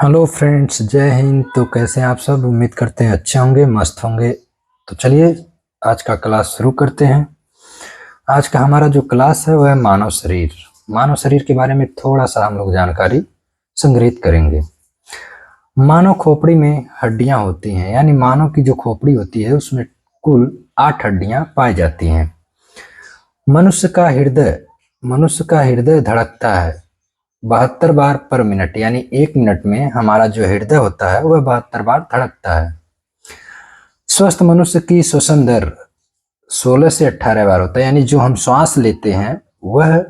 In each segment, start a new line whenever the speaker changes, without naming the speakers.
Hello friends, जय हिंद। तो कैसे हैं आप सब? उम्मीद करते हैं अच्छे होंगे, मस्त होंगे। तो चलिए आज का क्लास शुरू करते हैं। आज का हमारा जो क्लास है वह है मानव शरीर। मानव शरीर के बारे में थोड़ा सा हम लोग जानकारी संग्रहित करेंगे। मानव खोपड़ी में हड्डियां होती हैं, यानी मानव की जो खोपड़ी होती है उसमें कुल 8 हड्डियां पाई जाती हैं। मनुष्य का हृदय धड़कता है 72 बार पर मिनट, यानी 1 मिनट में हमारा जो हृदय होता है वह 72 बार धड़कता है। स्वस्थ मनुष्य की श्वसन दर 16 से 18 बार होता है, यानी जो हम श्वास लेते हैं वह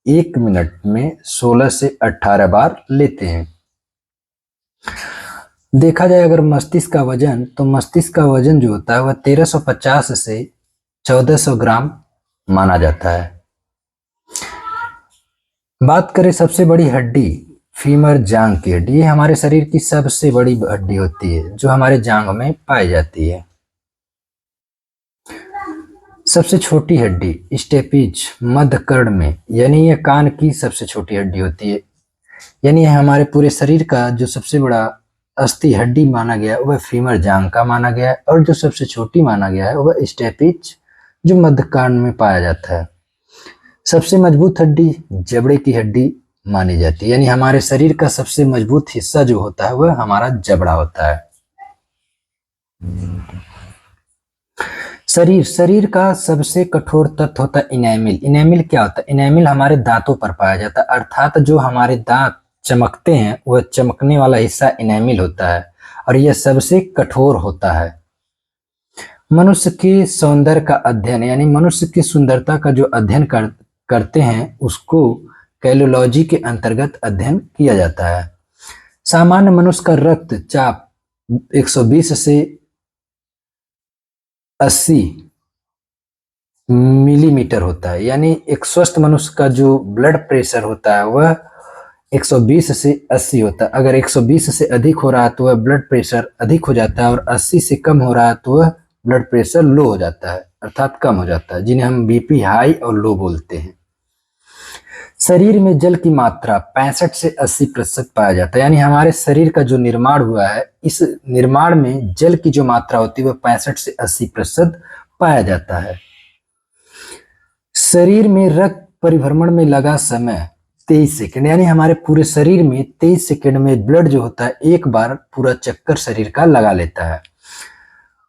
1 मिनट में 16 से 18 बार लेते हैं। देखा जाए अगर मस्तिष्क का वजन, तो मस्तिष्क का वजन जो होता है वह 1350 से 1400 ग्राम माना जाता है। बात करें सबसे बड़ी हड्डी, फीमर जांग की हड्डी। ये हमारे शरीर की सबसे बड़ी हड्डी होती है जो हमारे जांग में पाई जाती है। सबसे छोटी हड्डी स्टेपिज मध्य कर्ण में, यानी ये कान की सबसे छोटी हड्डी होती है। यानी हमारे पूरे शरीर का जो सबसे बड़ा अस्थि हड्डी माना गया है वह फीमर जांग का माना गया है, और जो सबसे छोटी माना गया है वह स्टेपिज जो मध्य कर्ण में पाया जाता है। सबसे मजबूत हड्डी जबड़े की हड्डी मानी जाती है, यानी हमारे शरीर का सबसे मजबूत हिस्सा जो होता है वह हमारा जबड़ा होता है। शरीर का सबसे कठोर तत्व होता है इनेमिल। इनेमिल क्या होता है? इनेमिल हमारे दांतों पर पाया जाता है, अर्थात जो हमारे दांत चमकते हैं वह चमकने वाला हिस्सा इनेमिल होता है, और यह सबसे कठोर होता है। मनुष्य के सौंदर्य का अध्ययन, यानी मनुष्य की सुंदरता का जो अध्ययन करते हैं उसको कैलोलॉजी के अंतर्गत अध्ययन किया जाता है। सामान्य मनुष्य का रक्तचाप 120 से 80 मिलीमीटर होता है, यानी एक स्वस्थ मनुष्य का जो ब्लड प्रेशर होता है वह 120 से 80 होता है। अगर 120 से अधिक हो रहा है तो वह ब्लड प्रेशर अधिक हो जाता है, और 80 से कम हो रहा है तो वह ब्लड प्रेशर लो हो जाता है, अर्थात कम हो जाता है, जिन्हें हम बीपी हाई और लो बोलते हैं। शरीर में जल की मात्रा 65 से 80% पाया जाता है, यानी हमारे शरीर का जो निर्माण हुआ है इस निर्माण में जल की जो मात्रा होती है वह 65 से 80% पाया जाता है। शरीर में रक्त परिभ्रमण में लगा समय 23 सेकंड, यानी हमारे पूरे शरीर में 23 सेकंड में ब्लड जो होता है एक बार पूरा चक्कर शरीर का लगा लेता है।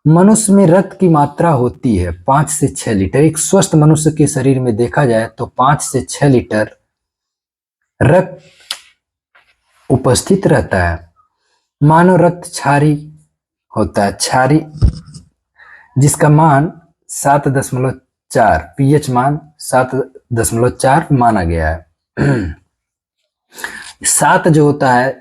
मनुष्य में रक्त की मात्रा होती है 5 से 6 लीटर। एक स्वस्थ मनुष्य के शरीर में देखा जाए तो 5 से 6 लीटर रक्त उपस्थित रहता है। मानव रक्त क्षारी होता है, क्षारी, जिसका मान 7.4, पीएच मान 7.4 माना गया है। 7 जो होता है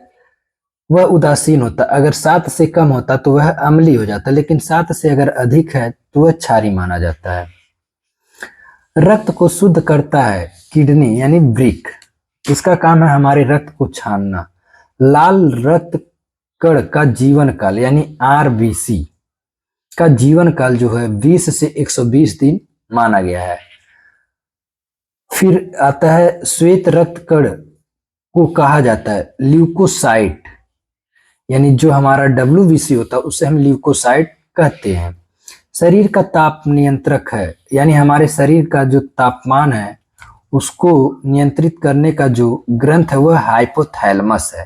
वह उदासीन होता है, अगर 7 से कम होता तो वह अम्लीय हो जाता, लेकिन 7 से अगर अधिक है तो वह क्षारी माना जाता है। रक्त को शुद्ध करता है किडनी, यानी वृक्क। इसका काम है हमारे रक्त को छानना। लाल रक्त कण का जीवन काल, यानी आरबीसी का जीवन काल जो है 20 से 120 दिन माना गया है। फिर आता है श्वेत रक्त कण को कहा जाता है ल्यूकोसाइट, यानी जो हमारा डब्ल्यूबीसी होता है उसे हम ल्यूकोसाइट कहते हैं। शरीर का ताप नियंत्रक है, यानी हमारे शरीर का जो तापमान है उसको नियंत्रित करने का जो ग्रंथ है वह हाइपोथैलेमस है।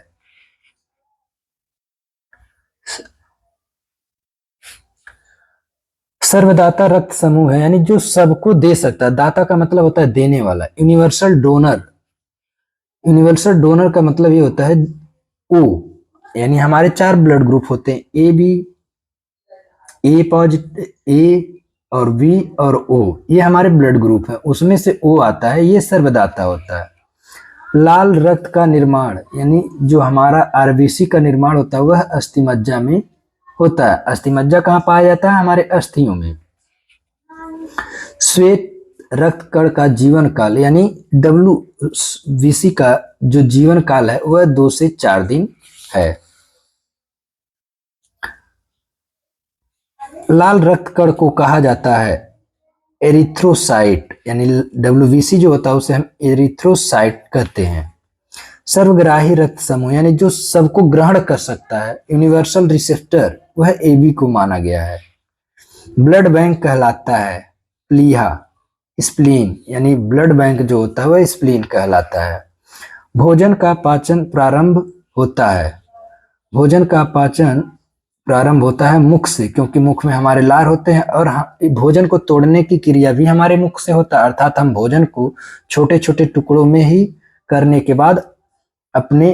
सर्वदाता रक्त समूह है, यानी जो सबको दे सकता है। दाता का मतलब होता है देने वाला। यूनिवर्सल डोनर, यूनिवर्सल डोनर का मतलब ये होता है ओ, यानी हमारे 4 ब्लड ग्रुप होते हैं, ए बी, ए पॉजिटिव, ए और बी और ओ, ये हमारे ब्लड ग्रुप है, उसमें से ओ आता है, ये सर्वदाता होता है। लाल रक्त का निर्माण, यानी जो हमारा आरबीसी का निर्माण होता है वह अस्थिमज्जा में होता है। अस्थिमज्जा कहाँ पाया जाता है? हमारे अस्थियों में। श्वेत रक्त कण का जीवन काल, यानी डब्ल्यूबीसी का जो जीवन काल है वह 2 से 4 दिन है। लाल रक्त कण को कहा जाता है एरिथ्रोसाइट, यानी डब्ल्यूबीसी जो होता है उसे हम एरिथ्रोसाइट कहते हैं। सर्वग्राही रक्त समूह यानी जो सबको ग्रहण कर सकता है, यूनिवर्सल रिसेप्टर, वह एबी को माना गया है। ब्लड बैंक कहलाता है प्लीहा। स्प्लीन यानी ब्लड बैंक जो होता है वह स्प्लीन कहलाता है। भोजन का पाचन प्रारंभ होता है, भोजन का पाचन प्रारंभ होता है मुख से, क्योंकि मुख में हमारे लार होते हैं और भोजन को तोड़ने की क्रिया भी हमारे मुख से होता है, अर्थात हम भोजन को छोटे छोटे टुकड़ों में ही करने के बाद अपने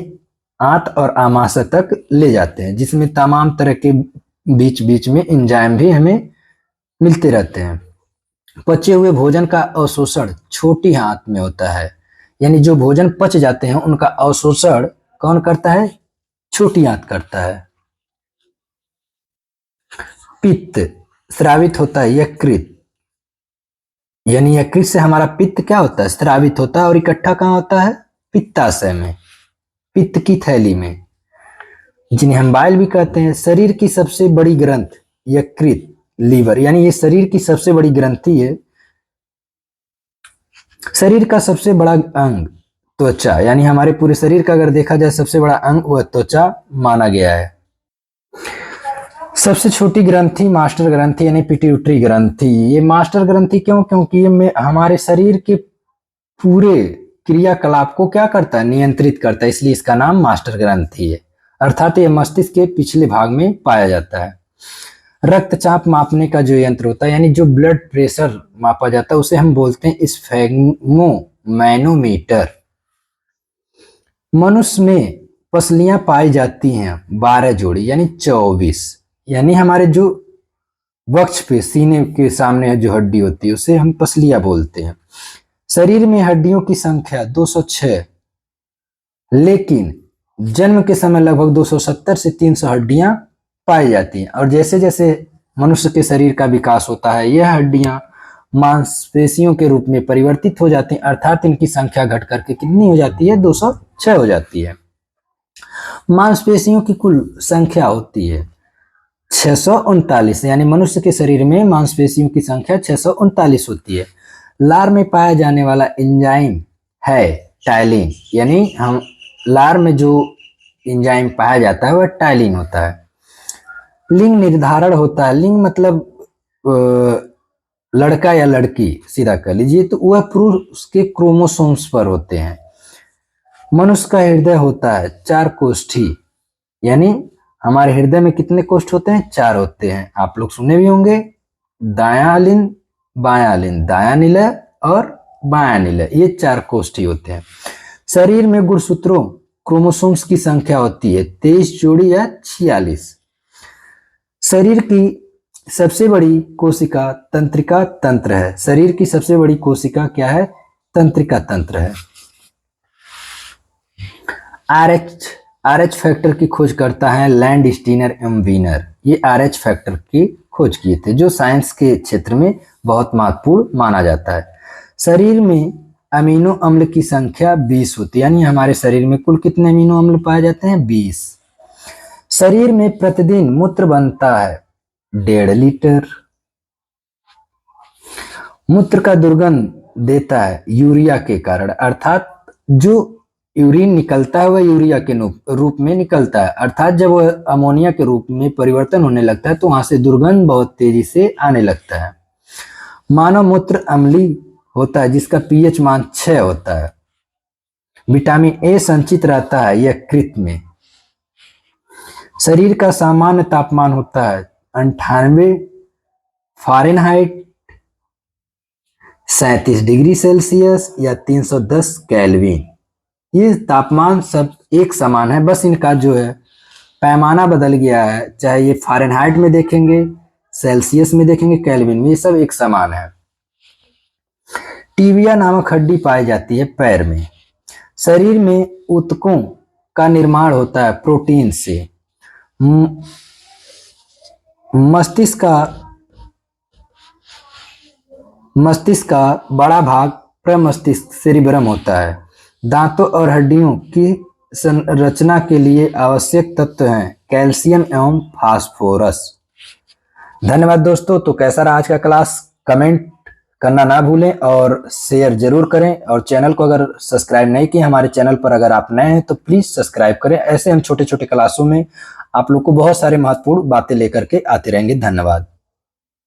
आंत और आमाशय तक ले जाते हैं, जिसमें तमाम तरह के बीच बीच में एंजाइम भी हमें मिलते रहते हैं। पचे हुए भोजन का अवशोषण छोटी आंत में होता है, यानी जो भोजन पच जाते हैं उनका अवशोषण कौन करता है? छोटी आंत करता है। पित्त स्रावित होता है यकृत, यानी यकृत से हमारा पित्त क्या होता है? स्रावित होता है और इकट्ठा कहाँ होता है? पित्ताशय में, पित्त की थैली में, जिन्हें हम बाइल भी कहते हैं। शरीर की सबसे बड़ी ग्रंथ यकृत, लीवर, यानी ये शरीर की सबसे बड़ी ग्रंथि है। शरीर का सबसे बड़ा अंग त्वचा, यानी हमारे पूरे शरीर का अगर देखा जाए सबसे बड़ा अंग वह त्वचा माना गया है। सबसे छोटी ग्रंथि मास्टर ग्रंथि यानी पिट्यूटरी ग्रंथि। ये मास्टर ग्रंथि क्यों? क्योंकि ये हमारे शरीर के पूरे क्रियाकलाप को क्या करता है? नियंत्रित करता है, इसलिए इसका नाम मास्टर ग्रंथि है। अर्थात ये मस्तिष्क के पिछले भाग में पाया जाता है। रक्तचाप मापने का जो यंत्र होता है, यानी जो ब्लड प्रेशर मापा जाता है, उसे हम बोलते हैं स्फेग्मोमैनोमीटर। मनुष्य में पसलियां पाई जाती हैं 12 जोड़ी यानी 24, यानी हमारे जो वक्ष पे सीने के सामने जो हड्डी होती है उसे हम पसलियां बोलते हैं। शरीर में हड्डियों की संख्या 206, लेकिन जन्म के समय लगभग 270 से 300 हड्डियां पाई जाती हैं, और जैसे जैसे मनुष्य के शरीर का विकास होता है यह हड्डियां मांसपेशियों के रूप में परिवर्तित हो जाती हैं, अर्थात इनकी संख्या घट करके कितनी हो जाती है? 206 हो जाती है। मांसपेशियों की कुल संख्या होती है 639, यानी मनुष्य के शरीर में मांसपेशियों की संख्या 639 होती है। लार में पाया जाने वाला एंजाइम है टाइलिन, यानी हम लार में जो एंजाइम पाया जाता है वह टाइलिन होता है। लिंग निर्धारण होता है, लिंग मतलब लड़का या लड़की सीधा कह लीजिए, तो वह पुरुष के क्रोमोसोम्स पर होते हैं। मनुष्य का हृदय होता है 4 कोष्ठी, यानी हमारे हृदय में कितने कोष्ठ होते हैं? 4 होते हैं। आप लोग सुने भी होंगे, दायां लिन, बायां लिन, दायां निलय और बायां निलय, ये 4 कोष्ठी होते हैं। शरीर में गुणसूत्रों क्रोमोसोम्स की संख्या होती है 23 जोड़ी या 46। शरीर की सबसे बड़ी कोशिका तंत्रिका तंत्र है। शरीर की सबसे बड़ी कोशिका क्या है? तंत्रिका तंत्र है। आरएच फैक्टर की खोज करता है लैंड स्टीनर एवं वीनर। ये आरएच फैक्टर की खोज किए थे, जो साइंस के क्षेत्र में बहुत महत्वपूर्ण माना जाता है। शरीर में अमीनो अम्ल की संख्या 20 होती है, यानी हमारे शरीर में कुल कितने अमीनो अम्ल पाए जाते हैं? 20। शरीर में प्रतिदिन मूत्र बनता है 1.5 लीटर। मूत्र का दुर्गंध देता है यूरिया के कारण, अर्थात जो यूरिन निकलता है वह यूरिया के रूप में निकलता है, अर्थात जब वह अमोनिया के रूप में परिवर्तन होने लगता है तो वहां से दुर्गंध बहुत तेजी से आने लगता है। मानव मूत्र अम्लीय होता है, जिसका पीएच मान 6 होता है। विटामिन ए संचित रहता है यकृत में। शरीर का सामान्य तापमान होता है 98 फ़ारेनहाइट, 37 डिग्री सेल्सियस या 310 केल्विन। ये तापमान सब एक समान है, बस इनका जो है पैमाना बदल गया है, चाहे ये फ़ारेनहाइट में देखेंगे, सेल्सियस में देखेंगे, केल्विन में, ये सब एक समान है। टीबिया नामक हड्डी पाई जाती है पैर में। शरीर में ऊतकों का निर्माण होता है प्रोटीन से। मस्तिष्क का बड़ा भाग प्रमस्तिष्क सेरिब्रम होता है। दांतों और हड्डियों की संरचना के लिए आवश्यक तत्व हैं कैल्शियम एवं फास्फोरस। धन्यवाद दोस्तों। तो कैसा रहा आज का क्लास? कमेंट करना ना भूलें और शेयर जरूर करें। और चैनल को अगर सब्सक्राइब नहीं किए, हमारे चैनल पर अगर आप नए हैं तो प्लीज सब्सक्राइब करें। ऐसे हम छोटे छोटे क्लासों में आप लोग को बहुत सारे महत्वपूर्ण बातें लेकर के आते रहेंगे। धन्यवाद।